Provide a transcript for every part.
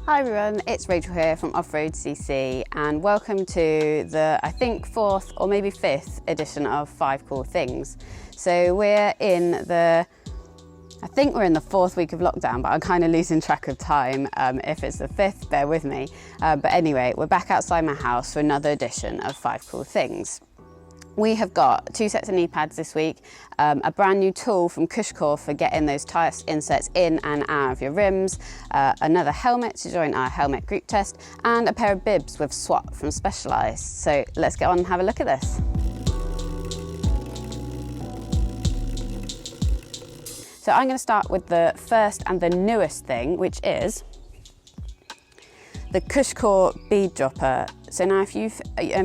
Hi everyone, it's Rachel here from Off-road.cc and welcome to the, I think, 4th or maybe 5th edition of 5 Cool Things. So we're in the, I think we're in the 4th week of lockdown, but I'm kind of losing track of time. If it's the 5th, bear with me. But anyway, we're back outside my house for another edition of 5 Cool Things. We have got 2 sets of knee pads this week, a brand new tool from Cushcore for getting those tyre inserts in and out of your rims, another helmet to join our helmet group test, and a pair of bibs with swap from Specialized. So let's get on and have a look at this. So I'm going to start with the first and the newest thing, which is the Cushcore bead dropper. So now if you've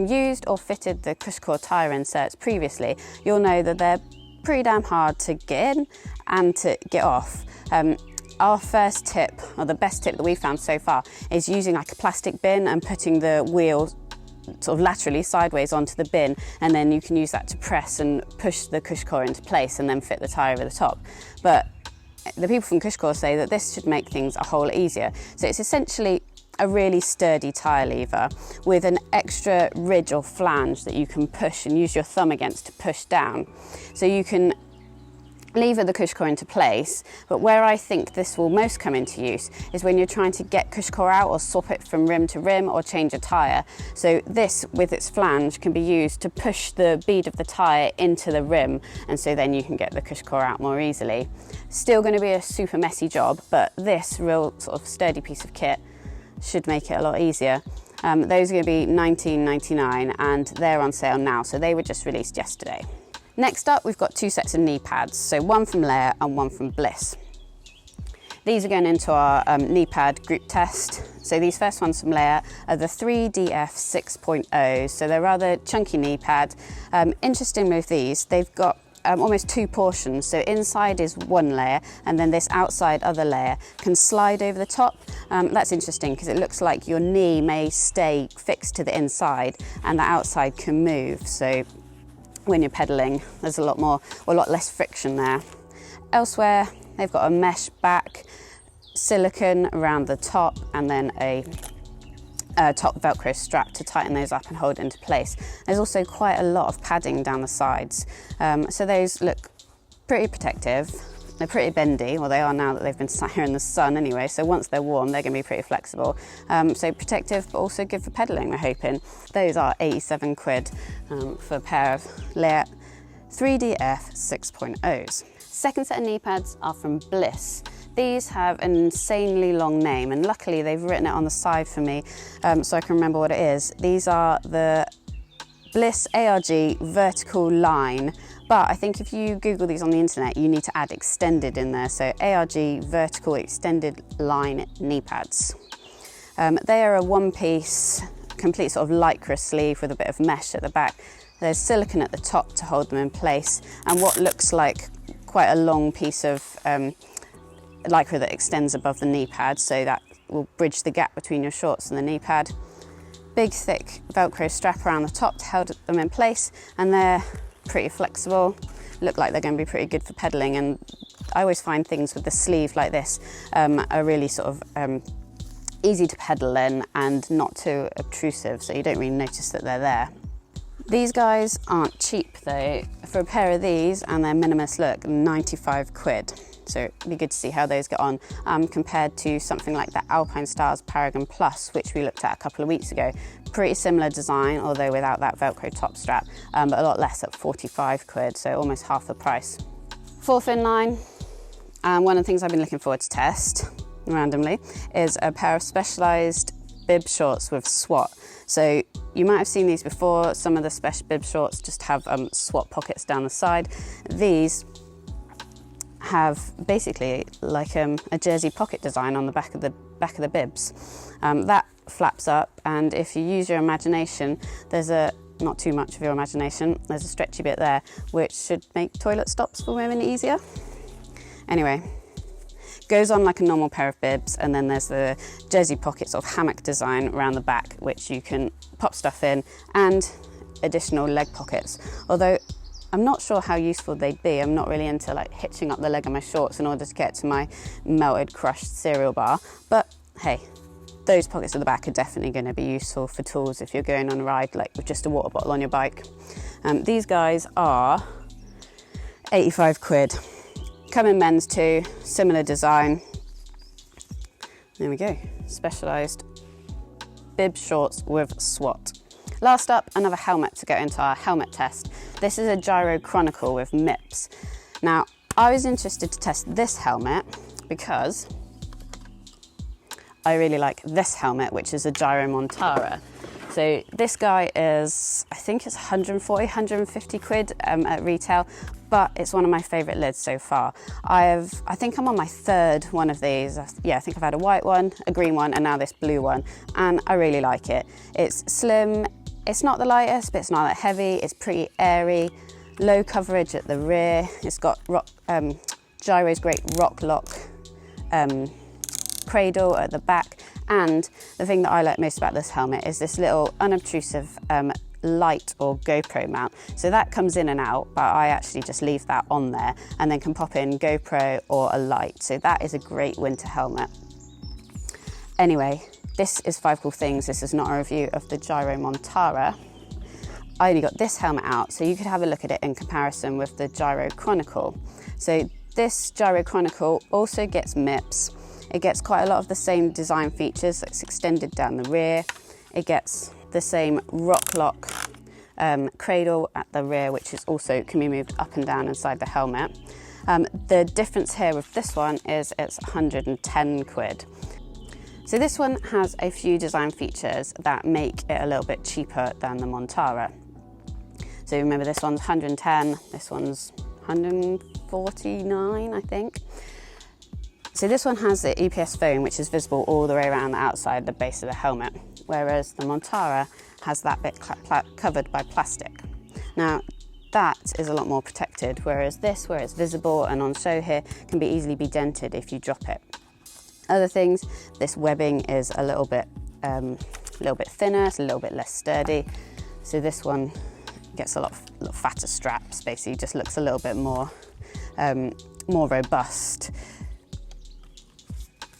used or fitted the Cushcore tyre inserts previously, you'll know that they're pretty damn hard to get in and to get off. Our first tip, or the best tip that we've found so far, is using like a plastic bin and putting the wheel sort of laterally sideways onto the bin, and then you can use that to press and push the Cushcore into place and then fit the tyre over the top. But the people from Cushcore say that this should make things a whole lot easier. So it's essentially a really sturdy tyre lever with an extra ridge or flange that you can push and use your thumb against to push down. So you can lever the Cushcore into place, but where I think this will most come into use is when you're trying to get Cushcore out or swap it from rim to rim or change a tyre. So this, with its flange, can be used to push the bead of the tyre into the rim, and so then you can get the Cushcore out more easily. Still going to be a super messy job, but this real sort of sturdy piece of kit should make it a lot easier. Those are going to be $19.99 and they're on sale now, so they were just released yesterday. Next up, we've got 2 sets of knee pads, so one from Leatt and one from Bliss. These are going into our knee pad group test. So these first ones from Leatt are the 3DF 6.0, so they're rather chunky knee pads. Interesting with these, they've got almost 2 portions. So inside is one layer, and then this outside other layer can slide over the top. That's interesting because it looks like your knee may stay fixed to the inside and the outside can move. So when you're pedaling, there's a lot less friction there. Elsewhere, they've got a mesh back, silicone around the top, and then a top Velcro strap to tighten those up and hold into place. There's also quite a lot of padding down the sides. So those look pretty protective. They're pretty bendy, well they are now that they've been sat here in the sun anyway, so once they're warm they're going to be pretty flexible. So protective but also good for pedaling, we're hoping. Those are 87 quid for a pair of Leatt 3DF 6.0s. Second set of knee pads are from Bliss. These have an insanely long name, and luckily they've written it on the side for me so I can remember what it is. These are the Bliss ARG vertical line, but I think if you Google these on the internet you need to add extended in there, so ARG vertical extended line knee pads. They are a one-piece, complete sort of lycra sleeve with a bit of mesh at the back. There's silicone at the top to hold them in place, and what looks like quite a long piece of lycra that extends above the knee pad, so that will bridge the gap between your shorts and the knee pad. Big thick Velcro strap around the top to hold them in place, and they're pretty flexible. Look like they're going to be pretty good for pedaling, and I always find things with the sleeve like this are really sort of easy to pedal in and not too obtrusive, so you don't really notice that they're there. These guys aren't cheap though. For a pair of these and their minimalist look, 95 quid. So it'd be good to see how those get on compared to something like the Alpine Stars Paragon Plus, which we looked at a couple of weeks ago. Pretty similar design, although without that Velcro top strap, but a lot less at 45 quid, so almost half the price. Fourth in line, one of the things I've been looking forward to test randomly is a pair of Specialized bib shorts with swat. So you might have seen these before. Some of the special bib shorts just have swat pockets down the side. These have basically like a jersey pocket design on the back of the bibs. That flaps up, and if you use your imagination, there's not too much of your imagination, there's a stretchy bit there which should make toilet stops for women easier. Anyway, goes on like a normal pair of bibs, and then there's the jersey pocket sort of hammock design around the back which you can pop stuff in, and additional leg pockets. Although I'm not sure how useful they'd be. I'm not really into like hitching up the leg of my shorts in order to get to my melted crushed cereal bar, but hey, those pockets at the back are definitely going to be useful for tools if you're going on a ride, like with just a water bottle on your bike. These guys are 85 quid. Come in men's too, similar design. There we go, Specialized bib shorts with SWAT. Last up, another helmet to go into our helmet test. This is a Giro Chronicle with MIPS. Now, I was interested to test this helmet because I really like this helmet, which is a Giro Montara. So this guy is, I think it's 140, 150 quid at retail, but it's one of my favorite lids so far. I think I'm on my third one of these. Yeah, I think I've had a white one, a green one, and now this blue one, and I really like it. It's slim, it's not the lightest, but it's not that heavy, it's pretty airy, low coverage at the rear. It's got Giro's great rock lock cradle at the back, and the thing that I like most about this helmet is this little unobtrusive light or GoPro mount. So that comes in and out, but I actually just leave that on there and then can pop in GoPro or a light. So that is a great winter helmet. Anyway, this is 5 Cool Things. This is not a review of the Giro Montara. I only got this helmet out, so you could have a look at it in comparison with the Giro Chronicle. So this Giro Chronicle also gets MIPS. It gets quite a lot of the same design features. It's extended down the rear. It gets the same rock lock cradle at the rear, which is also can be moved up and down inside the helmet. The difference here with this one is it's 110 quid. So this one has a few design features that make it a little bit cheaper than the Montara. So remember, this one's 110, this one's 149, I think. So this one has the EPS foam, which is visible all the way around the outside, the base of the helmet, whereas the Montara has that bit covered by plastic. Now, that is a lot more protected, whereas this, where it's visible and on show here, can be easily be dented if you drop it. Other things, this webbing is a little bit thinner, it's a little bit less sturdy. So this one gets a lot fatter straps, basically just looks a little bit more robust.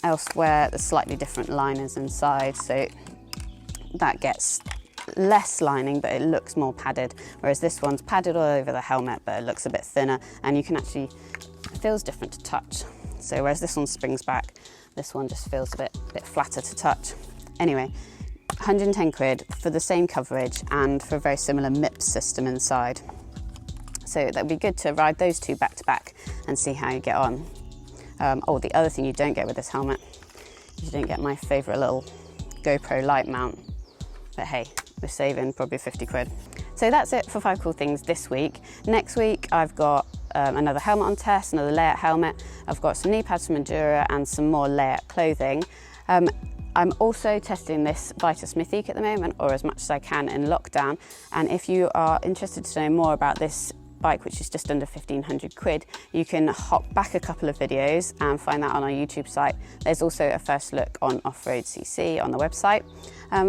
Elsewhere, there's slightly different liners inside, so that gets less lining, but it looks more padded, whereas this one's padded all over the helmet, but it looks a bit thinner, and you can actually, it feels different to touch. So whereas this one springs back, this one just feels a bit flatter to touch. Anyway, 110 quid for the same coverage and for a very similar MIPS system inside. So that'd be good to ride those two back to back and see how you get on. Oh, the other thing you don't get with this helmet, you don't get my favourite little GoPro light mount. But hey, we're saving probably 50 quid. So that's it for 5 Cool Things this week. Next week, I've got another helmet on test, another Leatt helmet. I've got some knee pads from Enduro and some more Leatt clothing. I'm also testing this Vita Smithique at the moment, or as much as I can in lockdown. And if you are interested to know more about this bike, which is just under 1,500 quid, you can hop back a couple of videos and find that on our YouTube site. There's also a first look on off.road.cc on the website.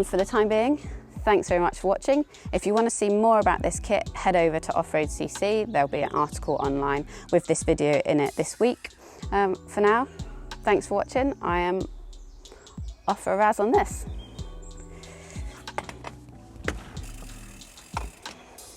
For the time being, thanks very much for watching. If you want to see more about this kit, head over to off.road.cc. There'll be an article online with this video in it this week. For now, thanks for watching. I am off for a razz on this.